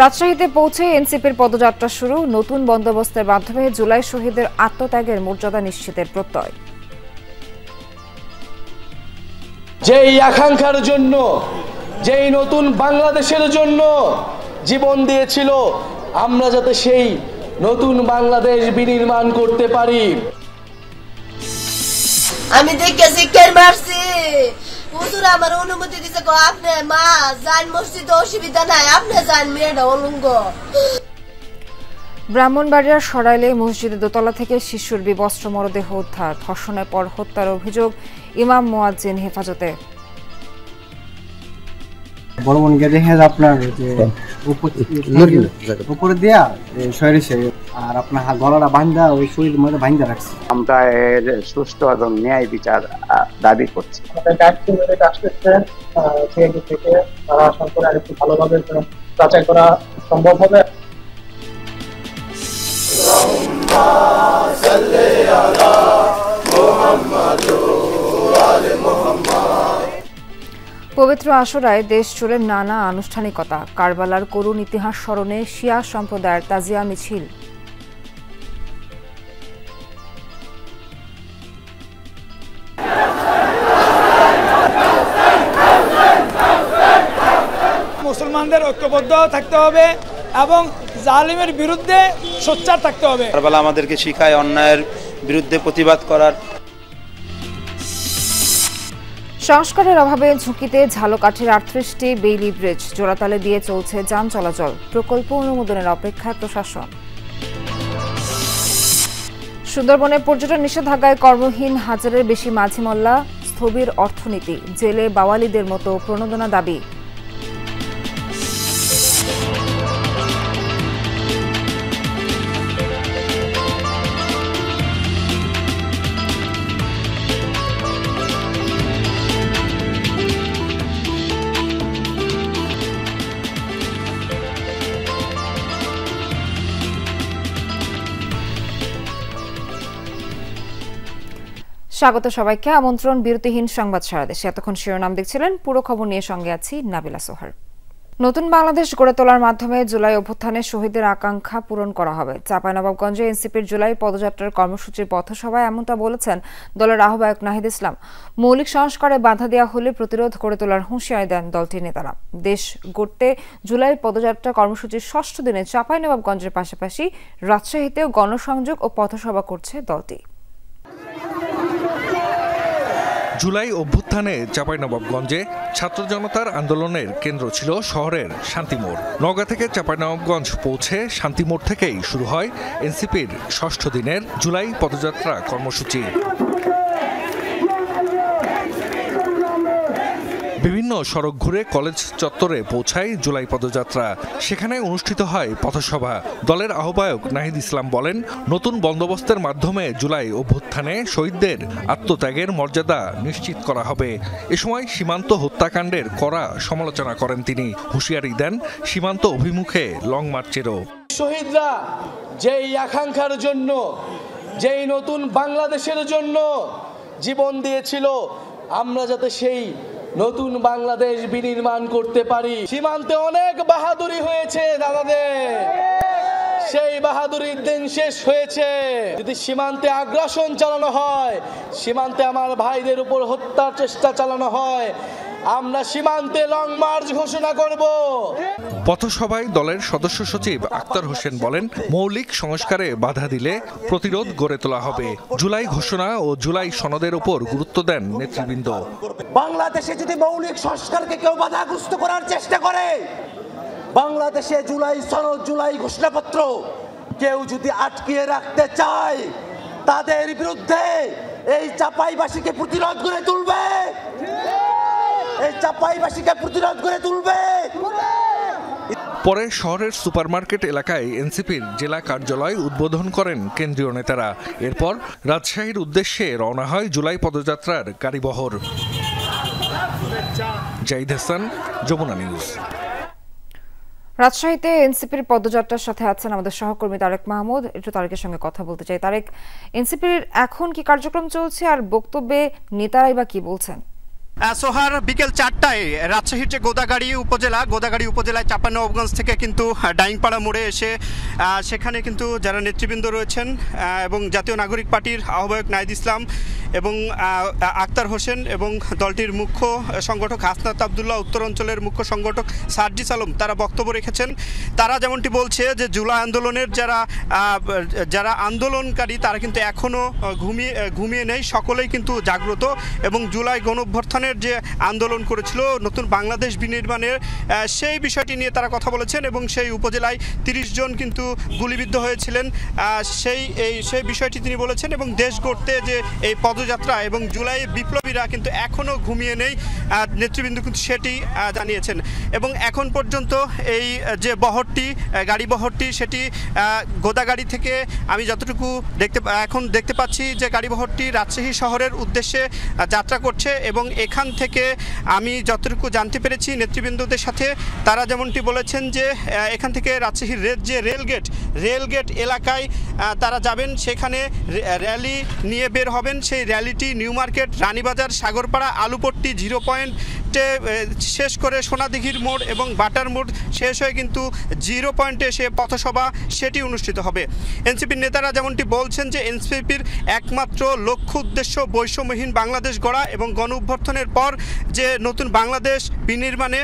রাজশাহীতে পৌঁছে এনসিপির পদযাত্রা শুরু, নতুন বন্দোবস্তের মাধ্যমে জুলাই শহীদের আত্মত্যাগের মর্যাদা নিশ্চিতের প্রত্যয়। যেই আকাঙ্ক্ষার জন্য, যেই নতুন বাংলাদেশের জন্য জীবন দিয়েছিল, আমরা যাতে সেই নতুন বাংলাদেশ বিনির্মাণ করতে পারি। আমি দেখে শিক্ষার মারছি, হুজুর আমার অনুমতি দিছে, আপনি মা যান মসজিদে, অসুবিধা নাই, আপনি যান, মেয়েটা অলঙ্গ। ব্রাহ্মণবাড়িয়ার সরাইলে মসজিদের দোতলা থেকে শিশুর বিবস্ত্র মরদেহ উদ্ধার, ধর্ষণের পর হত্যার অভিযোগ, ইমাম মুয়াজ্জিন হেফাজতে। বড় মন গিয়ে দেখে আপনার যে উপরে দেয়া সরিষে আর আপনার গলাটা বান্ধা ওই শরীর মধ্যে বান্ধা রাখছে। আমরা এর সুষ্ঠু এবং ন্যায় বিচার দাবি করছি। থেকে তারা সম্পর্কে আরেকটু ভালোভাবে যাচাই করা সম্ভব হবে। পবিত্র আশুরায় দেশ জুড়ে নানা আনুষ্ঠানিকতা, কারবালার করুণ ইতিহাস স্মরণে শিয়া সম্প্রদায়ের তাজিয়া মিছিল। মুসলমানদের ঐক্যবদ্ধ থাকতে হবে এবং জালিমের বিরুদ্ধে সোচ্চার থাকতে হবে। কারবালা আমাদেরকে শিখায় অন্যায়ের বিরুদ্ধে প্রতিবাদ করার। সংস্কারের অভাবে ঝুঁকিতে ঝালকাঠির 38টি বেইলি ব্রিজ, জোড়াতালে দিয়ে চলছে যান চলাচল, প্রকল্প অনুমোদনের অপেক্ষায় প্রশাসন। সুন্দরবনে পর্যটন নিষেধাজ্ঞায় কর্মহীন হাজারের বেশি মাঝি মোল্লা, স্থবির অর্থনীতি, জেলে বাওয়ালিদের মতো প্রণোদনা দাবি। স্বাগত সবাইকে, আমন্ত্রণ বিরতিহীন সংবাদ সারা দেশে। এতক্ষণ শিরোনাম দেখছিলেন, পুরো খবর নিয়ে সঙ্গে আছি নাবিলা সোহার। নতুন বাংলাদেশ গড়ে তোলার মাধ্যমে জুলাই অভ্যুত্থানে শহীদদের আকাঙ্ক্ষা পূরণ করা হবে। চাঁপাইনবাবগঞ্জে এনসিপির জুলাই পদযাত্রার কর্মসূচির পথসভায় এমনটা বলেছেন দলের আহ্বায়ক নাহিদ ইসলাম। মৌলিক সংস্কারে বাধা দেওয়া হলে প্রতিরোধ গড়ে তোলার হুঁশিয়ারি দেন দলটির নেতারা। দেশ গড়তে জুলাই পদযাত্রা কর্মসূচির ৬ষ্ঠ দিনে চাঁপাইনবাবগঞ্জের পাশাপাশি রাজশাহীতেও গণসংযোগ ও পথসভা করছে দলটি। জুলাই অভ্যুত্থানে চাঁপাইনবাবগঞ্জে ছাত্র জনতার আন্দোলনের কেন্দ্র ছিল শহরের শান্তিমোড়। নওগাঁ থেকে চাঁপাইনবাবগঞ্জ পৌঁছে শান্তিমোড় থেকেই শুরু হয় এনসিপির ৬ষ্ঠ দিনের জুলাই পদযাত্রা কর্মসূচি। বিভিন্ন সড়ক ঘুরে কলেজ চত্বরে পৌঁছায় জুলাই পদযাত্রা। সেখানে অনুষ্ঠিত হয় পথসভা। দলের আহ্বায়ক নাহিদ ইসলাম বলেন, নতুন বন্দোবস্তের মাধ্যমে জুলাই অভ্যুত্থানে শহীদদের আত্মত্যাগের মর্যাদা নিশ্চিত করা হবে। এ সময় সীমান্ত হত্যাকাণ্ডের কড়া সমালোচনা করেন তিনি। হুঁশিয়ারি দেন সীমান্ত অভিমুখে লং মার্চেরও। শহীদরা যেই আকাঙ্ক্ষার জন্য, যেই নতুন বাংলাদেশের জন্য জীবন দিয়েছিল, আমরা যাতে সেই নতুন বাংলাদেশ বিনির্মাণ করতে পারি। সীমান্তে অনেক বাহাদুরি হয়েছে দাদাদের, সেই বাহাদুরির দিন শেষ হয়েছে। যদি সীমান্তে আগ্রাসন চালানো হয়, সীমান্তে আমার ভাইদের উপর হত্যার চেষ্টা চালানো হয়, আমরা সীমান্তে লং মার্চ ঘোষণা করব। পথসভায় দলের সদস্য সচিব আক্তার হোসেন বলেন, মৌলিক সংস্কারে বাধা দিলে প্রতিরোধ গড়ে তোলা হবে। জুলাই ঘোষণা ও জুলাই সনদের উপর গুরুত্ব দেন নেতৃবৃন্দ। বাংলাদেশে যদি মৌলিক সংস্কারকে কেউ বাধাগ্রস্ত করার চেষ্টা করে, বাংলাদেশে জুলাই সনদ, জুলাই ঘোষণাপত্র কেউ যদি আটকিয়ে রাখতে চায়, তাদের বিরুদ্ধে এই চাঁপাইবাসীকে প্রতিরোধ করে তুলবে, এই চাঁপাইবাসীকে প্রতিরোধ করে তুলবে। পরে শহরের সুপারমার্কেট এলাকায় এনসিপির জেলা কার্যালয় উদ্বোধন করেন কেন্দ্রীয় নেতারা। এরপর রাজশাহীর উদ্দেশ্যে রওনা হয় জুলাই পদযাত্রার গাড়িবহর। জাহিদ হাসান, যমুনা নিউজ। রাজশাহীতে এনসিপির পদযাত্রার সাথে আছেন আমাদের সহকর্মী তারেক মাহমুদ। একটু তারেকের সঙ্গে কথা বলতে চাই। তারেক, এনসিপির এখন কি কার্যক্রম চলছে আর বক্তব্যে নেতারাই বা কি বলছেন? সোহার, বিকেল 4টায় রাজশাহীর যে গোদাগাড়ি উপজেলায় চাঁপানবাবগঞ্জ থেকে কিন্তু ডাইংপাড়া মোড়ে এসে সেখানে কিন্তু যারা নেতৃবৃন্দ রয়েছেন এবং জাতীয় নাগরিক পার্টির আহ্বায়ক নাহিদ ইসলাম এবং আক্তার হোসেন এবং দলটির মুখ্য সংগঠক হাসনাত আবদুল্লাহ, উত্তর অঞ্চলের মুখ্য সংগঠক সার্জিস আলম তারা বক্তব্য রেখেছেন। তারা যেমনটি বলছে যে জুলাই আন্দোলনের যারা আন্দোলনকারী তারা কিন্তু এখনও ঘুমিয়ে নেই, সকলেই কিন্তু জাগ্রত এবং জুলাই গণঅভ্যুত্থানের যে আন্দোলন করেছিল নতুন বাংলাদেশ বিনির্মাণের সেই বিষয়টি নিয়ে তারা কথা বলেছেন এবং সেই উপজেলায় 30 জন কিন্তু গুলিবিদ্ধ হয়েছিলেন সেই বিষয়টি তিনি বলেছেন এবং দেশ গড়তে যে এই পদযাত্রা এবং জুলাই বিপ্লবীরা কিন্তু এখনও ঘুমিয়ে নেই, নেতৃবৃন্দ কিন্তু সেটি জানিয়েছেন। এবং এখন পর্যন্ত এই যে গাড়ি বহরটি সেটি গোদাগাড়ি থেকে আমি যতটুকু দেখতে পাচ্ছি যে গাড়ি বহরটি রাজশাহী শহরের উদ্দেশ্যে যাত্রা করছে এবং এখান থেকে আমি যতটুকু জানতে পেরেছি নেতৃবৃন্দদের সাথে তারা যেমনটি বলেছেন যে এখান থেকে রাজশাহীর যে রেলগেট এলাকায় তারা যাবেন, সেখানে র্যালি নিয়ে বের হবেন। সেই র্যালিটি নিউ মার্কেট, রানীবাজার, সাগরপাড়া, আলুপট্টি, 0 পয়েন্টে শেষ করে সোনাদিঘির মোড় এবং বাটার মোড় শেষ হয়ে কিন্তু 0 পয়েন্টে সে পথসভা সেটি অনুষ্ঠিত হবে। এনসিপির নেতারা যেমনটি বলছেন যে এনসিপির একমাত্র লক্ষ্য উদ্দেশ্য বৈষম্যহীন বাংলাদেশ গড়া এবং গণঅভ্যুত্থানের পর যে নতুন বাংলাদেশ বিনির্মাণে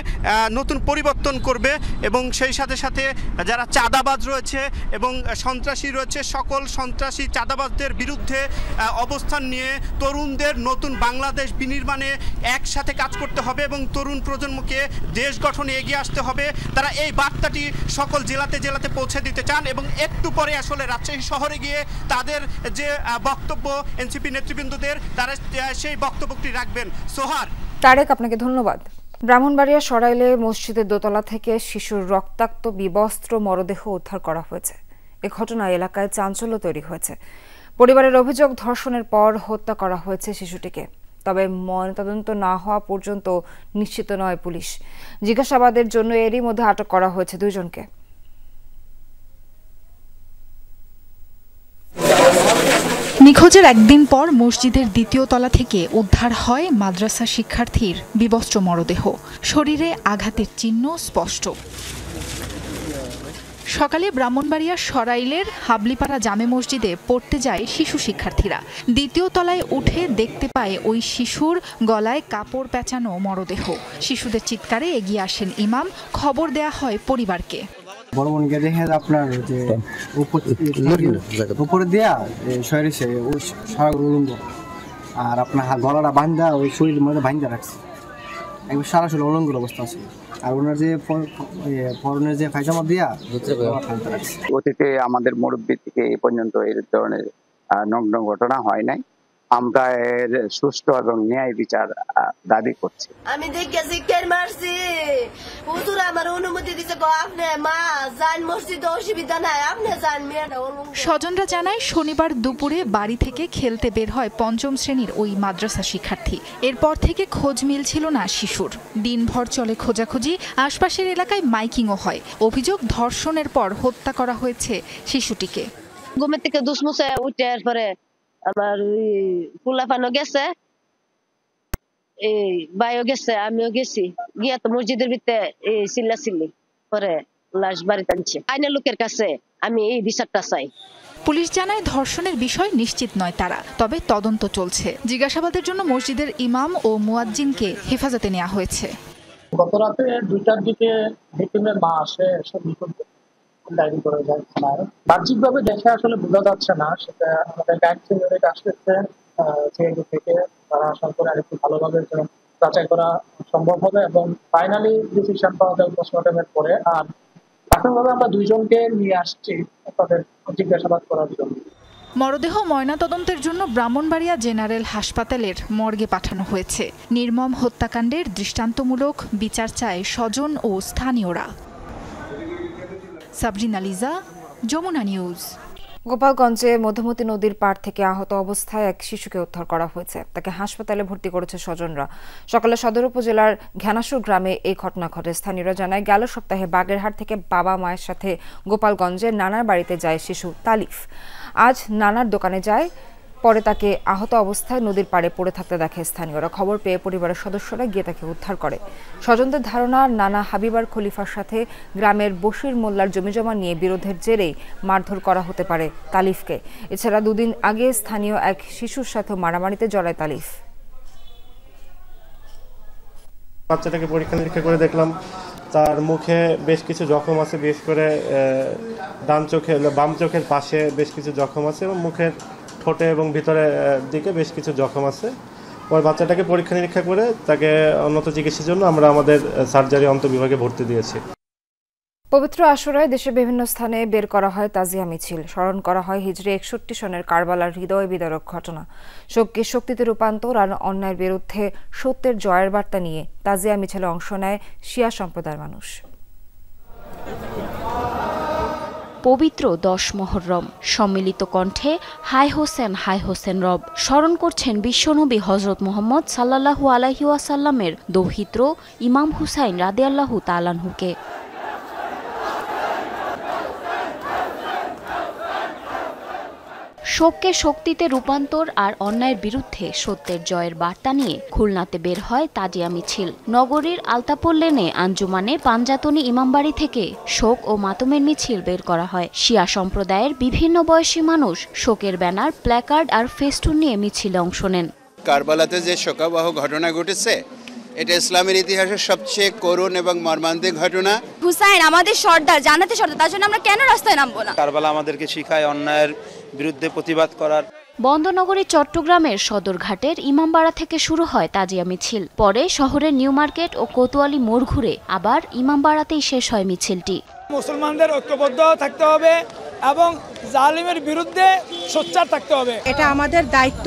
নতুন পরিবর্তন করবে এবং সেই সাথে সাথে যারা চাঁদাবাজ রয়েছে এবং সন্ত্রাসী রয়েছে সকল সন্ত্রাসী চাঁদাবাজদের বিরুদ্ধে অবস্থান নিয়ে তরুণদের নতুন বাংলাদেশ বিনির্মাণে একসাথে কাজ করতে হবে এবং তরুণ প্রজন্মকে দেশ গঠনে এগিয়ে আসতে হবে। তারা এই বার্তাটি সকল জেলাতে পৌঁছে দিতে চান এবং একটু পরে আসলে রাজশাহী শহরে গিয়ে তাদের যে বক্তব্য এনসিপি নেতৃবৃন্দদের তারা সেই বক্তব্যটি রাখবেন। সোহার, তারেক, আপনাকে ধন্যবাদ। ব্রাহ্মণবাড়িয়া সরাইলে মসজিদের দোতলা থেকে শিশুর রক্তাক্ত বিবস্ত্র মরদেহ উদ্ধার করা হয়েছে। এ ঘটনায় এলাকায় চাঞ্চল্য তৈরি হয়েছে। পরিবারের অভিযোগ, ধর্ষণের পর হত্যা করা হয়েছে শিশুটিকে। তবে ময়নাতদন্ত না হওয়া পর্যন্ত নিশ্চিত নয় পুলিশ। জিজ্ঞাসাবাদের জন্য এরই মধ্যে আটক করা হয়েছে 2 জনকে। নিখোঁজের একদিন পর মসজিদের 2য় তলা থেকে উদ্ধার হয় মাদ্রাসা শিক্ষার্থীর বিবস্ত্র মরদেহ। শরীরে আঘাতের চিহ্ন স্পষ্ট। সকালে ব্রাহ্মণবাড়িয়া সরাইলের হাবলিপাড়া জামে মসজিদে পড়তে যায় শিশু শিক্ষার্থীরা। 2য় তলায় উঠে দেখতে পায় ওই শিশুর গলায় কাপড় পেঁচানো মরদেহ। শিশুদের চিৎকারে এগিয়ে আসেন ইমাম। খবর দেয়া হয় পরিবারকে। বড় বোনকে দেখে আপনার যে উপরে দেয়া সরেছে ওই সারা উলঙ্গ আর আপনার গলাটা বান্ধা ওই শরীরের মধ্যে বান্ধা রাখছে, একবার সারা শরীর উলঙ্গের অবস্থা আছে। আর ওনার যে পরনের যে পায়জামা দিয়া অতীতে আমাদের মুরব্বী থেকে এই পর্যন্ত এই ধরনের নগ্ন ঘটনা হয় নাই। আমরা এর সুষ্ঠু এবং ন্যায় বিচার দাবি করছি। আমি দেখে শিক্ষার মারছি, হুজুর আমার অনুমতি দিছে, আপনি মা যান মসজিদে, অসুবিধা নাই, আপনি যান মেয়েটা। স্বজনরা জানায় শনিবার দুপুরে বাড়ি থেকে খেলতে বের হয় 5ম শ্রেণীর ওই মাদ্রাসা শিক্ষার্থী। এরপর থেকে খোঁজ মিলছিল না শিশুর। দিনভর চলে খোঁজাখুঁজি। আশপাশের এলাকায় মাইকিংও হয়। অভিযোগ, ধর্ষণের পর হত্যা করা হয়েছে শিশুটিকে। ঘুমের থেকে দুসমুসে উঠে পরে আমার ফুলাফানো গেছে, এই ভাইও গেছে, আমিও গেছি। গিয়া তো মসজিদের ভিতরে এই চিল্লাচিল্লি পরে লাশ বাড়িতে আনছে। আইনের লোকের কাছে আমি এই বিচারটা চাই। পুলিশ জানায় ধর্ষণের বিষয় নিশ্চিত নয় তারা, তবে তদন্ত চলছে। জিজ্ঞাসাবাদের জন্য মসজিদের ইমাম ও মুয়াজ্জিনকে হেফাজতে নেওয়া হয়েছে। গত রাতে 2টার দিকে ভিকটিমের মা আসে, এসে ডায়েরি করে যায়। বাহ্যিকভাবে দেখে আসলে বোঝা যাচ্ছে না, সেটা আমাদের গাইড আসতেছে থেকে তারা আশা করে আরেকটু ভালোভাবে যাচাই করা সম্ভব হবে এবং ফাইনালি ডিসিশন পাওয়া যাবে পোস্টমর্টমের পরে। আর প্রাথমিকভাবে আমরা 2 জনকে নিয়ে আসছি তাদের জিজ্ঞাসাবাদ করার জন্য। মরদেহ ময়নাতদন্তের জন্য ব্রাহ্মণবাড়িয়া জেনারেল হাসপাতালের মর্গে পাঠানো হয়েছে। নির্মম হত্যাকাণ্ডের দৃষ্টান্তমূলক বিচার চায় স্বজন ও স্থানীয়রা। সাবরিনা লিজা, যমুনা নিউজ। গোপালগঞ্জে মধুমতি নদীর পাড় থেকে আহত অবস্থায় এক শিশুকে উদ্ধার করা হয়েছে। তাকে হাসপাতালে ভর্তি করেছে স্বজনরা। সকালে সদর উপজেলার ঘ্যানাসুর গ্রামে এই ঘটনা ঘটে। স্থানীয়রা জানায়, গেল সপ্তাহে বাগেরহাট থেকে বাবা মায়ের সাথে গোপালগঞ্জে নানার বাড়িতে যায় শিশু তালিফ। আজ নানার দোকানে যায়, পরে তাকে আহত অবস্থায় নদীর পাড়ে পড়ে থাকতে দেখে স্থানীয়রা। খবর পেয়ে পরিবারের সদস্যরা গিয়ে তাকে উদ্ধার করে। স্বজনদের ধারণা, নানা হাবিবার খলিফার সাথে গ্রামের বশির মোল্লার জমিজমা নিয়ে বিরোধের জেরেই মারধর করা হতে পারে তালিফকে। এছাড়া দুদিন আগে স্থানীয় এক শিশুর সাথে মারামারিতে জড়ায় তালিফ। বাচ্চাটাকে পরীক্ষা নিরীক্ষা করে দেখলাম তার মুখে বেশ কিছু জখম আছে, বিশেষ করে বাম চোখের পাশে বেশ কিছু জখম আছে এবং মুখের ঠোঁটে এবং ভিতরের দিকে বেশ কিছু জখম আছে। ওই বাচ্চাটাকে পরীক্ষা নিরীক্ষা করে তাকে উন্নত চিকিৎসার জন্য আমরা আমাদের সার্জারি অন্তর্বিভাগে ভর্তি দিয়েছি। পবিত্র আশুরায় দেশের বিভিন্ন স্থানে বের করা হয় তাজিয়া মিছিল। স্মরণ করা হয় হিজরি 61 সনের কারবালার হৃদয় বিদারক ঘটনা। শোককে শক্তিতে রূপান্তর আর অন্যায়ের বিরুদ্ধে সত্যের জয়ের বার্তা নিয়ে তাজিয়া মিছিলে অংশ নেয় শিয়া সম্প্রদায়ের মানুষ। পবিত্র 10 মুহররম, সম্মিলিত কণ্ঠে হাই হোসেন রব স্মরণ করছেন বিশ্বনবী হযরত মুহাম্মদ সাল্লাল্লাহু আলাইহি ওয়াসাল্লামের দৌহিত্র ইমাম হুসাইন রাদিয়াল্লাহু তাআলা আনহুকে। শোককে শক্তিতে রূপান্তর আর অন্যায়ের বিরুদ্ধে সত্যের জয়ের বার্তা নিয়ে খুলনাতে বের হয় তাজিয়া মিছিল। নগরীর আলতাপোল লেনে আঞ্জুমানে পাঞ্জাতনী ইমামবাড়ি থেকে শোক ও মাতমের মিছিল বের করা হয়। শিয়া সম্প্রদায়ের বিভিন্ন বয়সী মানুষ শোকের ব্যানার, প্ল্যাকার্ড আর ফেস্টুন নিয়ে মিছিলে অংশ নেন। কারবালাতে যে শোকাবহ ঘটনা ঘটেছে, এটা ইসলামের ইতিহাসের সবচেয়ে করুণ এবং মর্মান্তিক ঘটনা। হুসাইন আমাদের সর্দার, জান্নাতের সর্দার, তার জন্য আমরা কেন রাস্তায় নামবো না? কারবালা আমাদেরকে শিখায় অন্যায়ের বিরুদ্ধে প্রতিবাদ করার। বন্দনগরী চট্টগ্রামের সদরঘাটের ইমামবাড়া থেকে শুরু হয় তাজিয়া মিছিল। পরে শহরের নিউ মার্কেট ও কোতোয়ালি মোড় ঘুরে আবার ইমামবাড়াতেই শেষ হয় মিছিলটি। মুসলমানদের ঐক্যবদ্ধ থাকতে হবে এবং জালিমের বিরুদ্ধে সোচ্চার থাকতে হবে। এটা আমাদের দায়িত্ব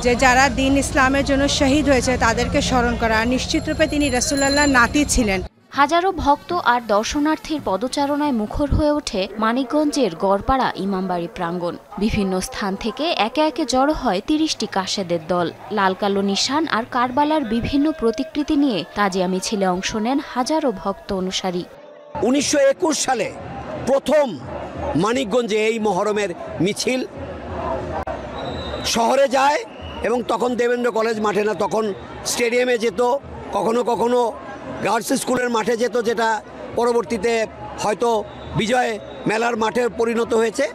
যে যারা দ্বীন ইসলামের জন্য শহীদ হয়েছে তাদেরকে স্মরণ করা। নিশ্চিতরূপে তিনি রাসূলুল্লাহর নাতি ছিলেন। হাজারো ভক্ত আর দর্শনার্থীর পদচারণায় মুখর হয়ে ওঠে মানিকগঞ্জের গড়পাড়া ইমামবাড়ি প্রাঙ্গণ। বিভিন্ন স্থান থেকে একে একে জড়ো হয় 30টি কাশেদের দল। লাল কালো নিশান আর কারবালার বিভিন্ন প্রতিকৃতি নিয়ে তাজিয়া মিছিলে অংশ নেন হাজারো ভক্ত অনুসারী। 1921 সালে প্রথম মানিকগঞ্জে এই মহরমের মিছিল শহরে যায় এবং তখন দেবেন্দ্র কলেজ মাঠে না, তখন স্টেডিয়ামে যেত, কখনো কখনো গার্লস স্কুলের মাঠে যেত, যেটা পরবর্তীতে হয়তো বিজয় মেলার মাঠে পরিণত হয়েছে।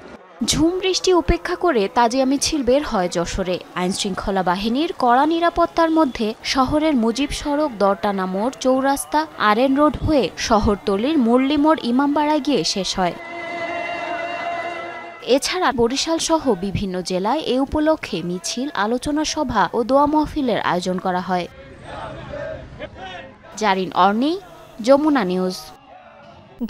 ঝুম বৃষ্টি উপেক্ষা করে তাজিয়া মিছিল বের হয় যশোরে। আইনশৃঙ্খলা বাহিনীর কড়া নিরাপত্তার মধ্যে শহরের মুজিব সড়ক, দরটানা মোড়, চৌরাস্তা, আরএন রোড হয়ে শহরতলির মুরলী মোড় ইমামবাড়ায় গিয়ে শেষ হয়। এছাড়া বরিশাল সহ বিভিন্ন জেলায় এ উপলক্ষে মিছিল, আলোচনা সভা ও দোয়া মাহফিলের আয়োজন করা হয়। জারিন অর্নি, যমুনা নিউজ।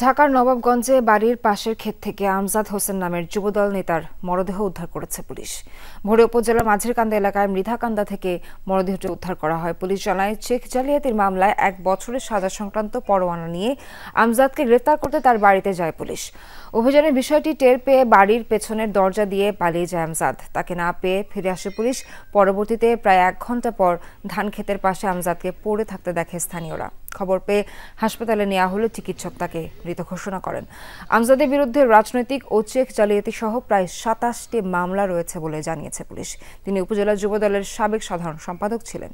ঢাকার নবাবগঞ্জে বাড়ির পাশের ক্ষেত থেকে আমজাদ হোসেন নামের যুবদল নেতার মরদেহ উদ্ধার করেছে পুলিশ। ভোরে উপজেলার মাঝেরকান্দা এলাকায় মৃধাকান্দা থেকে মরদেহটি উদ্ধার করা হয়। পুলিশ জানায়, চেক জালিয়াতির মামলায় 1 বছরের সাজা সংক্রান্ত পরোয়ানা নিয়ে আমজাদকে গ্রেফতার করতে তার বাড়িতে যায় পুলিশ। অভিযানের বিষয়টি টের পেয়ে বাড়ির পেছনের দরজা দিয়ে পালিয়ে যায় আমজাদ। তাকে না পেয়ে ফিরে আসে পুলিশ। পরবর্তীতে প্রায় 1 ঘন্টা পর ধান ক্ষেতের পাশে আমজাদকে পড়ে থাকতে দেখে স্থানীয়রা। খবর পেয়ে হাসপাতালে নেওয়া হলে চিকিৎসক তাকে মৃত ঘোষণা করেন। আমজাদের বিরুদ্ধে রাজনৈতিক ও চেক জালিয়াতি সহ প্রায় 27টি মামলা রয়েছে বলে জানিয়েছে পুলিশ। তিনি উপজেলা যুবদলের সাবেক সাধারণ সম্পাদক ছিলেন।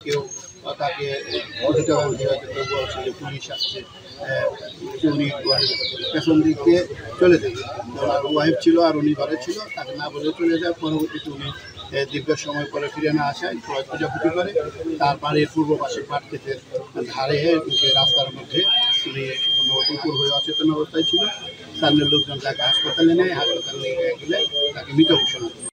কেউ তাকে পুলিশ আসছে, উনি পেছন দিক দিয়ে চলে যায়। ওনার ওয়াইফ ছিল আর উনি ঘরে ছিল, তাকে না বলে চলে যায়। পরবর্তীতে উনি দীর্ঘ সময় পরে ফিরে না আসায় খোঁজাখুঁজি করে তার বাড়ির পূর্ব পাশে পাট ক্ষেতের ধারে রাস্তার মধ্যে উনি উপর হয়ে অচেতন অবস্থায় ছিল। স্থানীয় লোকজন তাকে হাসপাতালে নেয়। হাসপাতালে নিয়ে গেলে তাকে মৃত ঘোষণা করে।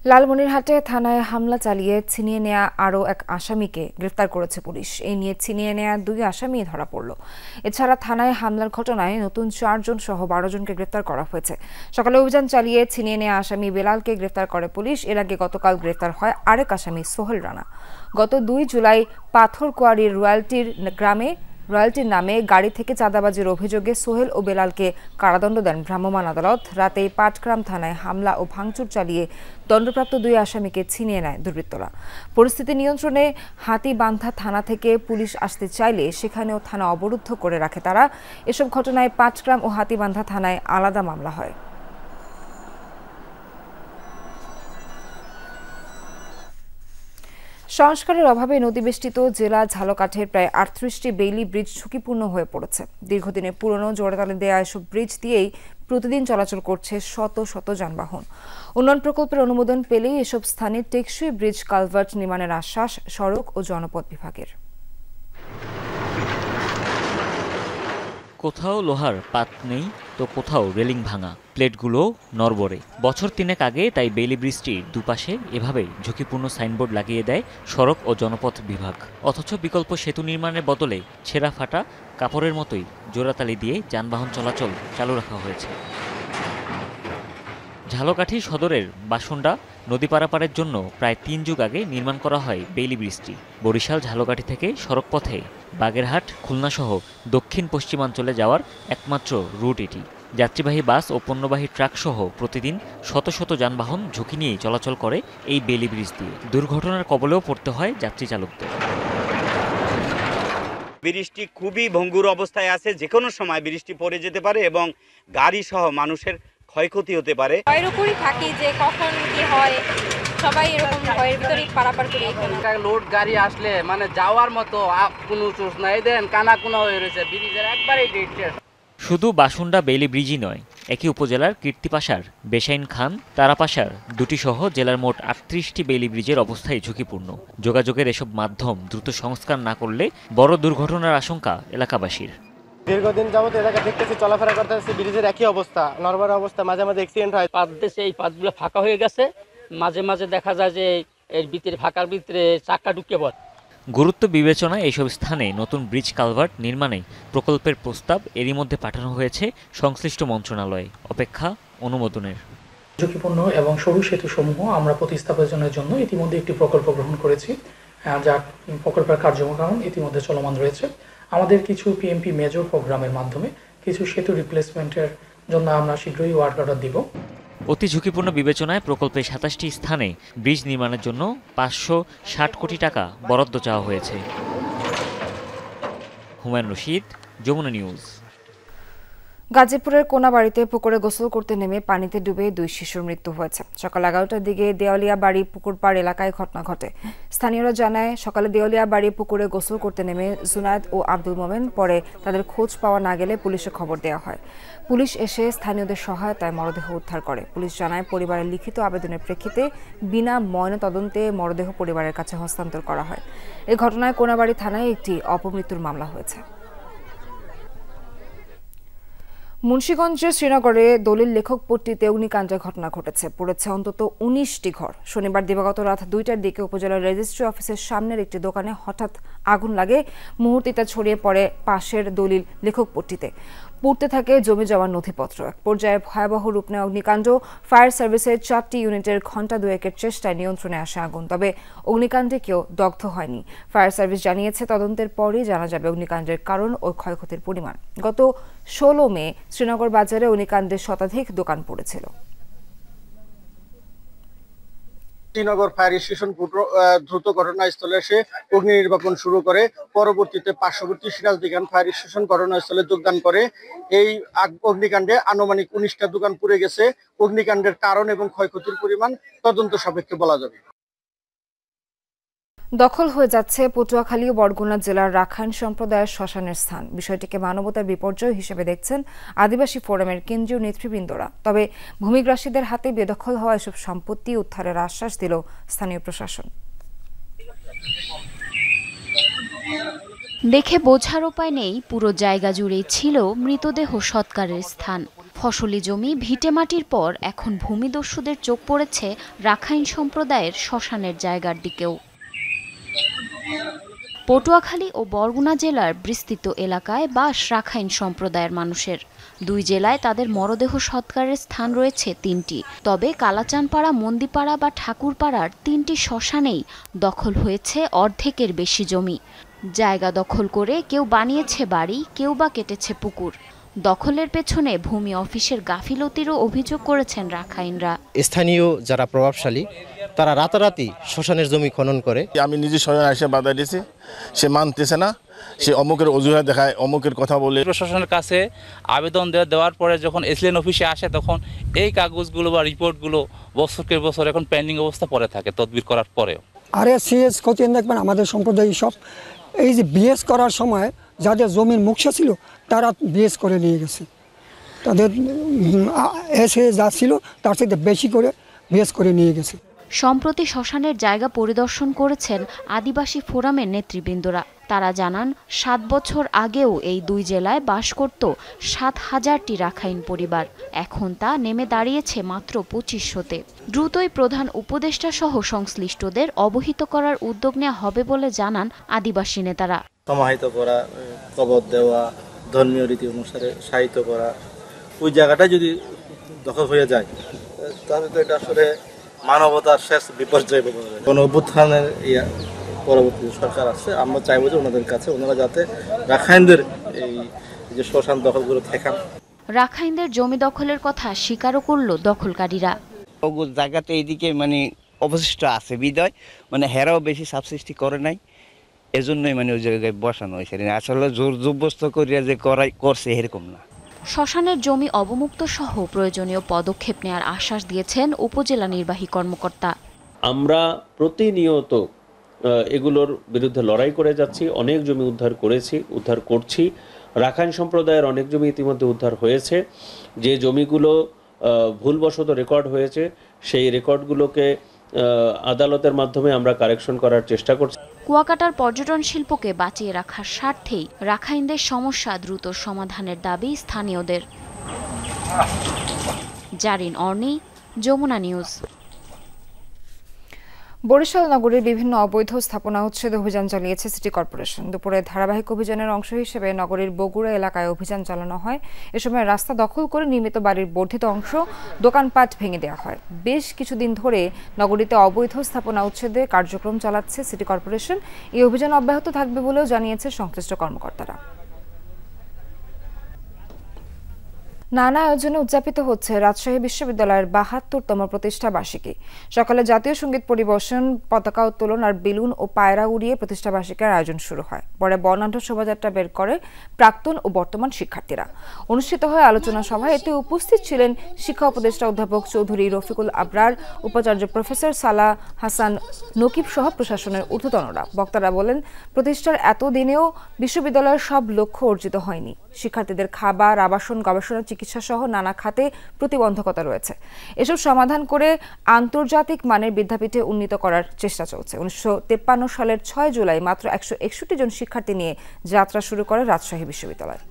লালমনিরহাটে থানায় হামলা চালিয়ে ছিনিয়ে নেয়া আরও এক আসামিকে গ্রেফতার করেছে পুলিশ। এই নিয়ে ছিনিয়ে নেয়া 2 আসামি ধরা পড়ল। এছাড়া থানায় হামলার ঘটনায় নতুন 4 জন সহ 12 জনকে গ্রেফতার করা হয়েছে। সকালে অভিযান চালিয়ে ছিনিয়ে নেয়া আসামি বেলালকে গ্রেফতার করে পুলিশ। এর আগে গতকাল গ্রেফতার হয় আরেক আসামি সোহেল রানা। গত 2 জুলাই পাথরকুয়ারির রয়্যালটির নামে গাড়ি থেকে চাঁদাবাজির অভিযোগে সোহেল ও বেলালকে কারাদণ্ড দেন ভ্রাম্যমাণ আদালত। রাতেই পাটগ্রাম থানায় হামলা ও ভাঙচুর চালিয়ে দণ্ডপ্রাপ্ত 2 আসামিকে ছিনিয়ে নেয় দুর্বৃত্তরা। পরিস্থিতি নিয়ন্ত্রণে হাতিবান্ধা থানা থেকে পুলিশ আসতে চাইলে সেখানেও থানা অবরুদ্ধ করে রাখে তারা। এসব ঘটনায় পাটগ্রাম ও হাতিবান্ধা থানায় আলাদা মামলা হয়। সংস্কারের অভাবে নদীবেষ্টিত জেলা ঝালকাঠির প্রায় 38টি বেইলি ব্রিজ ঝুঁকিপূর্ণ হয়ে পড়েছে। দীর্ঘদিনের পুরনো জোড়াতালি দেয়া এসব ব্রিজ দিয়েই প্রতিদিন চলাচল করছে শত শত যানবাহন। উন্নয়ন প্রকল্পের অনুমোদন পেলেই এসব স্থানে টেকসই ব্রিজ কালভার্ট নির্মাণের আশ্বাস সড়ক ও জনপথ বিভাগের। কোথাও লোহার পাত নেই তো কোথাও রেলিং ভাঙা, প্লেটগুলো নড়বড়ে। বছর 3 আগে তাই বেইলি ব্রিজটির দুপাশে এভাবে ঝুঁকিপূর্ণ সাইনবোর্ড লাগিয়ে দেয় সড়ক ও জনপথ বিভাগ। অথচ বিকল্প সেতু নির্মাণের বদলে ছেঁড়া ফাটা কাপড়ের মতোই জোড়াতালি দিয়ে যানবাহন চলাচল চালু রাখা হয়েছে। ঝালকাঠি সদরের বাসুন্ডা নদী পারাপারের জন্য প্রায় 3 যুগ আগে নির্মাণ করা হয় বেইলি ব্রিজটি। বরিশাল ঝালকাঠি থেকে সড়কপথে বাগেরহাট, খুলনা সহ দক্ষিণ পশ্চিমাঞ্চলে যাওয়ার একমাত্র রুট এটি। যাত্রীবাহী বাস ও পণ্যবাহী ট্রাক সহ প্রতিদিন শত শত যানবাহন ঝুঁকি নিয়েই চলাচল করে এই বেইলি ব্রিজ দিয়ে। দুর্ঘটনার কবলেও পড়তে হয় যাত্রী চালকদের। ব্রিজটি খুবই ভঙ্গুর অবস্থায় আছে, যে কোনো সময় ব্রিজটি পড়ে যেতে পারে এবং গাড়ি সহ মানুষের ক্ষয়ক্ষতি হতে পারে। ভয়ের উপরই থাকি যে কখন কি হয়, সবাই এরকম ভয়ের ভিতরেই পারাপার করে। এখানে লোড গাড়ি আসলে মানে যাওয়ার মতো কোনো চোষ নাই, দেন কানা কোনা হয়ে রয়েছে ব্রিজের একবারে ডেড। শুধু বাসুন্ডা বেইলি ব্রিজই নয়, একই উপজেলার কীর্তিপাশার, বেসাইন খান, তারাপাশার 2টি সহ জেলার মোট 38টি বেইলি ব্রিজের অবস্থাই ঝুঁকিপূর্ণ। যোগাযোগের এসব মাধ্যম দ্রুত সংস্কার না করলে বড় দুর্ঘটনার আশঙ্কা এলাকাবাসীর। দীর্ঘদিন যাবত এলাকা দেখতেছি চলাফেরা করতেছে, ব্রিজের একই অবস্থা, নড়বড়ে অবস্থা, মাঝে মাঝে অ্যাক্সিডেন্ট হয়। পাত দেশে এই পাতগুলো ফাঁকা হয়ে গেছে, মাঝে মাঝে দেখা যায় যে এর ভিতরে ফাঁকার ভিতরে চাক্কা ঢুকে পড়ে। গুরুত্ব বিবেচনায় এইসব স্থানে নতুন ব্রিজ কালভার্ট নির্মাণে প্রকল্পের প্রস্তাব এরই মধ্যে পাঠানো হয়েছে সংশ্লিষ্ট মন্ত্রণালয়ে, অপেক্ষা অনুমোদনের। ঝুঁকিপূর্ণ এবং সরু সেতুসমূহ আমরা প্রতিস্থাপনের জন্য ইতিমধ্যে একটি প্রকল্প গ্রহণ করেছি, যা প্রকল্পের কার্যক্রম ইতিমধ্যে চলমান রয়েছে। আমাদের কিছু পিএমপি মেজর প্রোগ্রামের মাধ্যমে কিছু সেতু রিপ্লেসমেন্টের জন্য আমরা শীঘ্রই ওয়ার্ক অর্ডার দিব। অতি ঝুঁকিপূর্ণ বিবেচনায় প্রকল্পে 27টি স্থানে ব্রিজ নির্মাণের জন্য 560 কোটি টাকা বরাদ্দ চাওয়া হয়েছে। হুমায়ুন রশিদ, যমুনা নিউজ। গাজীপুরের কোনাবাড়িতে পুকুরে গোসল করতে নেমে পানিতে ডুবে 2 শিশুর মৃত্যু হয়েছে। সকাল 11টার দিকে দেওয়ালিয়া বাড়ি পুকুরপাড় এলাকায় ঘটনা ঘটে। স্থানীয়রা জানায়, সকালে দেওয়ালিয়া বাড়ি পুকুরে গোসল করতে নেমে জুনায়েদ ও আব্দুল মোমেন, পরে তাদের খোঁজ পাওয়া না গেলে পুলিশে খবর দেওয়া হয়। পুলিশ এসে স্থানীয়দের সহায়তায় মরদেহ উদ্ধার করে। পুলিশ জানায়, পরিবারের লিখিত আবেদনের প্রেক্ষিতে বিনা ময়নাতদন্তে মরদেহ পরিবারের কাছে হস্তান্তর করা হয়। এই ঘটনায় কোনাবাড়ি থানায় একটি অপমৃত্যুর মামলা হয়েছে। মুন্সিগঞ্জের শ্রীনগরে দলিল লেখকপট্টিতে অগ্নিকাণ্ডের ঘটনা ঘটেছে। পড়েছে অন্তত 19টি ঘর। শনিবার দিবাগত রাত 2টার দিকে উপজেলার রেজিস্ট্রি অফিসের সামনের একটি দোকানে হঠাৎ আগুন লাগে। মুহূর্তে তা ছড়িয়ে পড়ে পাশের দলিল লেখকপট্টিতে। পুড়তে থাকে জমে যাওয়ার নথিপত্র। এক পর্যায়ে ভয়াবহ রূপ নেয় অগ্নিকাণ্ড। ফায়ার সার্ভিসের 4টি ইউনিটের ঘণ্টা 2-এর চেষ্টায় নিয়ন্ত্রণে আসে আগুন, তবে অগ্নিকাণ্ডে কেউ দগ্ধ হয়নি। ফায়ার সার্ভিস জানিয়েছে, তদন্তের পরই জানা যাবে অগ্নিকাণ্ডের কারণ ও ক্ষয়ক্ষতির পরিমাণ। গত 16 মে শ্রীনগর বাজারে অগ্নিকাণ্ডে শতাধিক দোকান পড়েছিল। শ্রীনগর ফায়ার স্টেশন দ্রুত ঘটনাস্থলে এসে অগ্নি নির্বাপন শুরু করে। পরবর্তীতে পার্শ্ববর্তী সিরাজদিখান ফায়ার স্টেশন ঘটনাস্থলে যোগদান করে। এই অগ্নিকাণ্ডে আনুমানিক 19টা দোকান পুড়ে গেছে। অগ্নিকাণ্ডের কারণ এবং ক্ষয়ক্ষতির পরিমাণ তদন্ত সাপেক্ষে বলা যাবে। দখল হয়ে যাচ্ছে পটুয়াখালী ও বরগুনা জেলার রাখাইন সম্প্রদায়ের শ্মশানের স্থান। বিষয়টিকে মানবতার বিপর্যয় হিসেবে দেখছেন আদিবাসী ফোরামের কেন্দ্রীয় নেতৃবৃন্দরা। তবে ভূমিগ্রাসীদের হাতে বেদখল হওয়া এসব সম্পত্তি উদ্ধারের আশ্বাস দিল স্থানীয় প্রশাসন। দেখে বোঝার উপায় নেই, পুরো জায়গা জুড়েই ছিল মৃতদেহ সৎকারের স্থান। ফসলি জমি ভিটেমাটির পর এখন ভূমিদস্যুদের চোখ পড়েছে রাখাইন সম্প্রদায়ের শ্মশানের জায়গার দিকেও। পটুয়াখালী ও বরগুনা জেলার বিস্তৃত এলাকায় বাস রাখাইন সম্প্রদায়ের মানুষের। 2 জেলায় তাদের মরদেহ সৎকারের স্থান রয়েছে 3টি। তবে কালাচানপাড়া, মন্দিপাড়া বা ঠাকুরপাড়ার 3টি শ্মশানেই দখল হয়েছে অর্ধেকের বেশি জমি। জায়গা দখল করে কেউ বানিয়েছে বাড়ি, কেউ বা কেটেছে পুকুর। দখলের পেছনে ভূমি অফিসের গাফিলতিরও অভিযোগ করেছেন রাখাইনরা। স্থানীয় যারা প্রভাবশালী তারা রাতারাতি শ্মশানের জমি খনন করে। আমি নিজে স্বয়ং এসে বাধা দিয়েছি, সে মানতেছে না, সে অমুকের অজুহাত দেখায়, অমুকের কথা বলে। প্রশাসনের কাছে আবেদন দেওয়ার পরে যখন এসএলএন অফিসে আসে তখন এই কাগজগুলো বা রিপোর্টগুলো বছরের বছর এখন পেন্ডিং অবস্থা পড়ে থাকে তদবির করার পরেও। আরে সিএস খতিয়ে দেখবেন আমাদের সম্প্রদায় সব এই যে বিএস করার সময় যাদের জমির মুখসা ছিল তারা বিএস করে নিয়ে গেছে, তাদের এসে যা ছিল তার সাথে বেশি করে বিএস করে নিয়ে গেছে। সম্প্রতি শ্মশানের জায়গা পরিদর্শন করেছেন আদিবাসী ফোরামের নেতৃবৃন্দরা। তারা জানান 7 বছর আগেও এই 2 জেলায় বাস করত 7,000টি রাখাইন পরিবার। এখন তা নেমে দাঁড়িয়েছে মাত্র 2500-তে। দ্রুতই প্রধান উপদেষ্টা সহ সংশ্লিষ্টদের অবহিত করার উদ্যোগ নেওয়া হবে বলে জানান আদিবাসী নেতারা। সমাহিত করা, কবর দেওয়া, ধর্মীয় রীতি অনুসারে সাহিত্য করা, ওই জায়গাটা যদি দখল হয়ে যায় তাহলে তো এটা আসলে মানবতার শেষ বিপর্যয় বলে। কোনো অভ্যুত্থানের পরবর্তী সরকার আছে, আমরা চাইবো যে ওনাদের কাছে ওনারা যাতে রাখাইনদের এই যে শ্মশান দখলগুলো ঠেকান। রাখাইনদের জমি দখলের কথা স্বীকারও করল দখলকারীরা। জায়গাতে এইদিকে অবশিষ্ট আছে বিদায় হেরাও বেশি সাবসৃষ্টি করে নাই, এজন্যই ওই জায়গায় বসানো হয়েছে। আসলে জোর জবরদস্ত করিয়া যে করছে এরকম না। শ্মশানের জমি অবমুক্ত সহ প্রয়োজনীয় পদক্ষেপ নেওয়ার আশ্বাস দিয়েছেন উপজেলা নির্বাহী কর্মকর্তা। আমরা প্রতিনিয়ত এগুলোর বিরুদ্ধে লড়াই করে যাচ্ছি, অনেক জমি উদ্ধার করছি। রাখাইন সম্প্রদায়ের অনেক জমি ইতিমধ্যে উদ্ধার হয়েছে। যে জমিগুলো ভুলবশত রেকর্ড হয়েছে সেই রেকর্ডগুলোকে আদালতের মাধ্যমে আমরা কারেকশন করার চেষ্টা করছি। কুয়াকাটার পর্যটন শিল্পকে বাঁচিয়ে রাখার স্বার্থেই রাখাইনদের সমস্যা দ্রুত সমাধানের দাবি স্থানীয়দের। জারিন অর্নি, যমুনা নিউজ। বরিশাল নগরীর বিভিন্ন অবৈধ স্থাপনা উচ্ছেদ অভিযান চালিয়েছে সিটি কর্পোরেশন। দুপুরে ধারাবাহিক অভিযানের অংশ হিসেবে নগরীর বগুড়া এলাকায় অভিযান চালানো হয়। এ সময় রাস্তা দখল করে নির্মিত বাড়ির বর্ধিত অংশ, দোকানপাট ভেঙে দেওয়া হয়। বেশ কিছুদিন ধরে নগরীতে অবৈধ স্থাপনা উচ্ছেদে কার্যক্রম চালাচ্ছে সিটি কর্পোরেশন। এই অভিযান অব্যাহত থাকবে বলেও জানিয়েছে সংশ্লিষ্ট কর্মকর্তারা। নানা আয়োজনে উদযাপিত হচ্ছে রাজশাহী বিশ্ববিদ্যালয়ের ৭২তম প্রতিষ্ঠা বার্ষিকী। সকালে জাতীয় সঙ্গীত পরিবেশন, পতাকা উত্তোলন আর বেলুন ও পায়রা উড়িয়ে প্রতিষ্ঠা বার্ষিকীর আয়োজন শুরু হয়। পরে বর্ণাঢ্য শোভাযাত্রা বের করে প্রাক্তন ও বর্তমান শিক্ষার্থীরা। অনুষ্ঠিত হয় আলোচনা সভায়। এতে উপস্থিত ছিলেন শিক্ষা উপদেষ্টা অধ্যাপক চৌধুরী রফিকুল আবরার, উপাচার্য প্রফেসর সালাহ হাসান নকিব সহ প্রশাসনের ঊর্ধ্বতনরা। বক্তারা বলেন, প্রতিষ্ঠার এতদিনেও বিশ্ববিদ্যালয়ের সব লক্ষ্য অর্জিত হয়নি। শিক্ষার্থীদের খাবার, আবাসন, গবেষণা, চিকিৎসা সহ নানা খাতে প্রতিবন্ধকতা রয়েছে। এসব সমাধান করে আন্তর্জাতিক মানের বিদ্যাপীঠে উন্নীত করার চেষ্টা চলছে। 1953 সালের 6 জুলাই মাত্র 161 জন শিক্ষার্থী নিয়ে যাত্রা শুরু করে রাজশাহী বিশ্ববিদ্যালয়।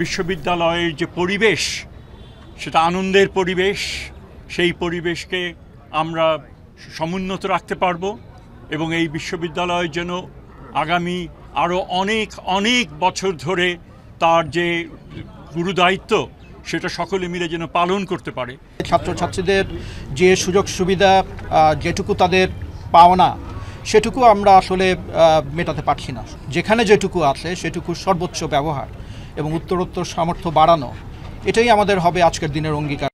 বিশ্ববিদ্যালয়ের যে পরিবেশ, সেটা আনন্দের পরিবেশ। সেই পরিবেশকে আমরা সমুন্নত রাখতে পারবো এবং এই বিশ্ববিদ্যালয় যেন আগামী আরও অনেক বছর ধরে তার যে গুরুদায়িত্ব সেটা সকলে মিলে যেন পালন করতে পারে। ছাত্রছাত্রীদের যে সুযোগ সুবিধা যেটুকু তাদের পাওনা সেটুকু আমরা আসলে মেটাতে পারছি না। যেখানে যেটুকু আছে সেটুকু সর্বোচ্চ ব্যবহার এবং উত্তরোত্তর সামর্থ্য বাড়ানো, এটাই আমাদের হবে আজকের দিনের অঙ্গীকার।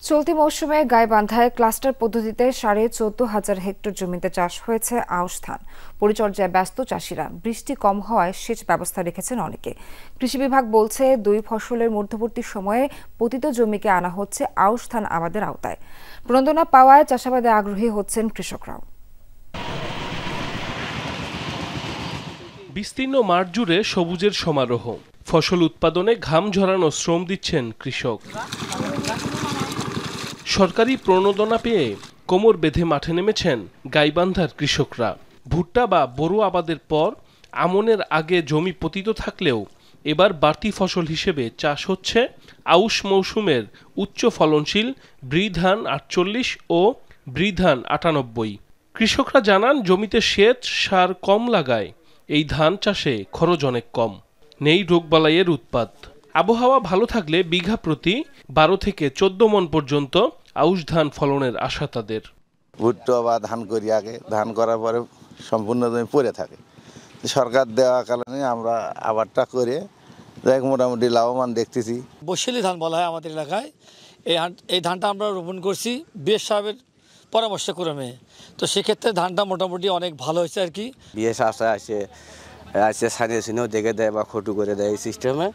চলতি মৌসুমে গাইবান্ধায় ক্লাস্টার পদ্ধতিতে 14,500 হেক্টর জমিতে চাষ হয়েছে আউশ ধান। পরিচর্যায় ব্যস্ত চাষিরা। বৃষ্টি কম হওয়ায় সেচ ব্যবস্থা রেখেছেন অনেকে। কৃষি বিভাগ বলছে 2 ফসলের মধ্যবর্তী সময়ে পতিত জমিকে আনা হচ্ছে আউশ ধান আবাদের আওতায়। প্রণোদনা পাওয়ায় চাষাবাদে আগ্রহী হচ্ছেন কৃষকরাও। বিস্তীর্ণ মাঠ জুড়ে সবুজের সমারোহ। ফসল উৎপাদনে ঘাম ঝরানো শ্রম দিচ্ছেন কৃষক। সরকারি প্রণোদনা পেয়ে কোমর বেঁধে মাঠে নেমেছেন গাইবান্ধার কৃষকরা। ভুট্টা বা বোরো আবাদের পর আমনের আগে জমি পতিত থাকলেও এবার বাড়তি ফসল হিসেবে চাষ হচ্ছে আউশ মৌসুমের উচ্চ ফলনশীল ব্রি ধান ৪৮ ও ব্রি ধান ৯৮। কৃষকরা জানান জমিতে সেচ সার কম লাগায় এই ধান চাষে খরচ অনেক কম, নেই রোগবালাইয়ের উৎপাত। আবহাওয়া ভালো থাকলে বিঘা প্রতি ১২ থেকে ১৪ মণ পর্যন্ত আউশ ধান ফলনের আশা তাদের। ভুট্টা বা ধান করি আগে, ধান করার পরে সম্পূর্ণ জমি পড়ে থাকে, সরকার দেওয়া কারণে আমরা আবারটা করে দেখ মোটামুটি লাভবান দেখতেছি। বসিলি ধান বলা হয় আমাদের এলাকায়, এই ধানটা আমরা রোপণ করছি বিএস সাহেবের পরামর্শক্রমে। তো সেক্ষেত্রে ধানটা মোটামুটি অনেক ভালো হয়েছে আর কি। বিএস আসে স্থানীয় সিনেও দেখে দেয় বা খটু করে দেয়, এই সিস্টেমে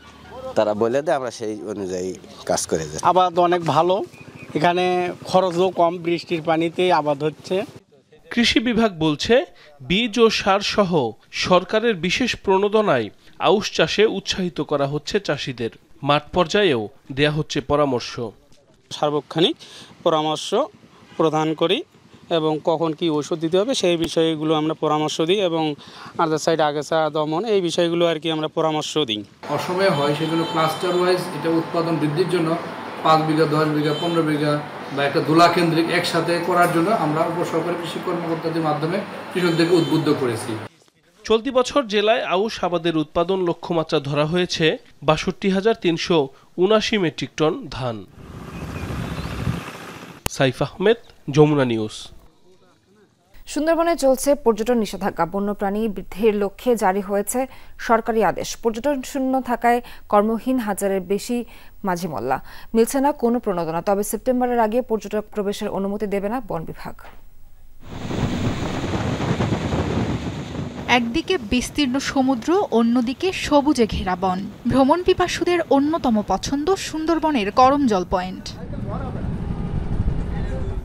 তারা বলে দেয়, আমরা সেই অনুযায়ী কাজ করে যাই। আবাদ অনেক ভালো, এখানে খরচও কম, বৃষ্টির পানিতে আবাদ হচ্ছে। কৃষি বিভাগ বলছে বীজ ও সার সহ সরকারের বিশেষ প্রণোদনায় আউশ চাষে উৎসাহিত করা হচ্ছে চাষিদের। মাঠ পর্যায়েও দেয়া হচ্ছে পরামর্শ। সার্বক্ষণিক পরামর্শ প্রদান করি এবং কখন কি ওষুধ দিতে হবে সেই বিষয়গুলো আমরা পরামর্শ দিই এবং আদার সাইড আগাছা দমন এই বিষয়গুলো আর কি আমরা পরামর্শ দিই। অসময়ে হয় সেগুলো ক্লাস্টার ওয়াইজ এটা উৎপাদন বৃদ্ধির জন্য 5 বিঘা 10 বিঘা 15 বিঘা বা একটা দোলা কেন্দ্রিক একসাথে করার জন্য আমরা উপসরকারি কৃষি কর্মকর্তাদের মাধ্যমে কৃষকদেরকে উদ্বুদ্ধ করেছি। চলতি বছর জেলায় আউশ আবাদের উৎপাদন লক্ষ্যমাত্রা ধরা হয়েছে ৬২,৩৭৯ মেট্রিক টন ধান। সাইফ আহমেদ, যমুনা নিউজ। সুন্দরবনে চলছে পর্যটন নিষেধাজ্ঞা। বন্যপ্রাণী বৃদ্ধির লক্ষ্যে জারি হয়েছে সরকারি আদেশ। পর্যটন শূন্য থাকায় কর্মহীন হাজারের বেশি মাঝি মল্লা। মিলছে না কোনো প্রণোদনা। তবে সেপ্টেম্বরের আগে পর্যটক প্রবেশের অনুমতি দেবে না বন বিভাগ। একদিকে বিস্তীর্ণ সমুদ্র, অন্যদিকে সবুজে ঘেরা বন। ভ্রমণ পিপাসুদের অন্যতম পছন্দ সুন্দরবনের করমজল পয়েন্ট।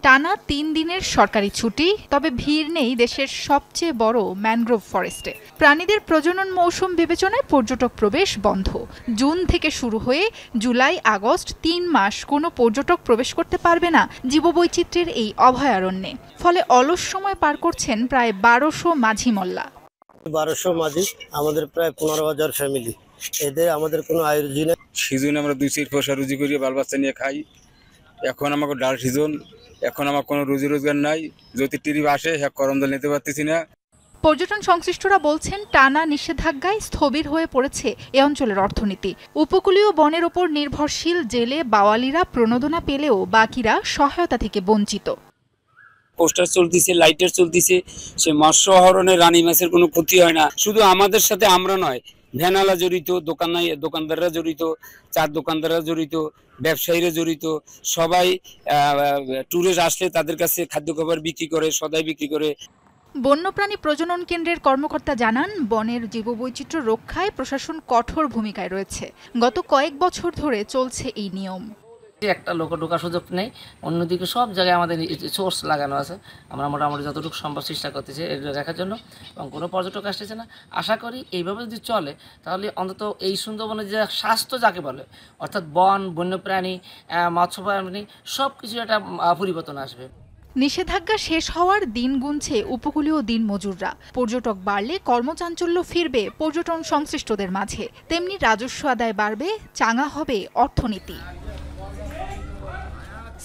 টানা ৩ দিনের সরকারি ছুটি, তবে ভিড় নেই দেশের সবচেয়ে বড় ম্যানগ্রোভ ফরেস্টে। প্রাণীদের প্রজনন মৌসুম বিবেচনায় পর্যটক প্রবেশ বন্ধ। জুন থেকে শুরু হয়ে জুলাই আগস্ট ৩ মাস কোনো পর্যটক প্রবেশ করতে পারবে না জীববৈচিত্র্যের এই অভয়ারণ্যে। ফলে অলস সময় পার করছেন প্রায় ১২০০ মাঝি মল্লা। ১২০০ মাঝি, আমাদের প্রায় ১৫,০০০ ফ্যামিলি। এদের আমাদের কোনো আয় রুজি নেই। সিজনে আমরা ২-৪ পয়সা রুজি করি, বাল বাচ্চা নিয়ে খাই। এখন আমাকে ডাল সিজন, এখন আমার কোনো রুজি রোজগার নাই। যদি টিরিপ আসে হ্যাঁ করমজল নিতে পারতেছি না। পর্যটন সংশ্লিষ্টরা বলছেন টানা নিষেধাজ্ঞায় স্থবির হয়ে পড়েছে এ অঞ্চলের অর্থনীতি। উপকূলীয় বনের ওপর নির্ভরশীল জেলে বাওয়ালিরা প্রণোদনা পেলেও বাকিরা সহায়তা থেকে বঞ্চিত। পোস্টার চলতেছে, লাইটার চলতেছে, সে মৎস্য আহরণে রানী মাছের কোনো ক্ষতি হয় না। শুধু আমাদের সাথে আমরা নয়, ভ্যানালা জড়িত, দোকানদাররা জড়িত, চার দোকানদাররা জড়িত, ব্যবসায়ীরা জড়িত। সবাই ট্যুরিস্ট আসলে তাদের কাছে খাদ্য খাবার বিক্রি করে, সদাই বিক্রি করে। বন্যপ্রাণী প্রজনন কেন্দ্রের কর্মকর্তা জানান, বনের জীববৈচিত্র্য রক্ষায় প্রশাসন কঠোর ভূমিকায় রয়েছে। গত কয়েক বছর ধরে চলছে এই নিয়ম। একটা লোক ঢোকার সুযোগ নেই, অন্যদিকে সব জায়গায় আমাদের সোর্স লাগানো আছে। আমরা মোটামুটি যতটুকু সম্ভব চেষ্টা করতেছি এটা দেখার জন্য, এবং কোনো পর্যটক আসতেছে না। আশা করি এইভাবে যদি চলে তাহলে অন্তত এই সুন্দরবনের যে স্বাস্থ্য যাকে বলে, অর্থাৎ বন, বন্যপ্রাণী, মৎস্যপ্রাণী সব কিছু একটা পরিবর্তন আসবে। নিষেধাজ্ঞা শেষ হওয়ার দিন গুনছে উপকূলীয় দিন মজুররা। পর্যটক বাড়লে কর্মচাঞ্চল্য ফিরবে পর্যটন সংশ্লিষ্টদের মাঝে, তেমনি রাজস্ব আদায় বাড়বে, চাঙা হবে অর্থনীতি।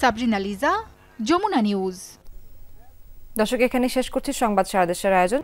সাবরিনা লিজা, যমুনা নিউজ। দর্শক, এখানে শেষ করছি সংবাদ সারা দেশের আয়োজন।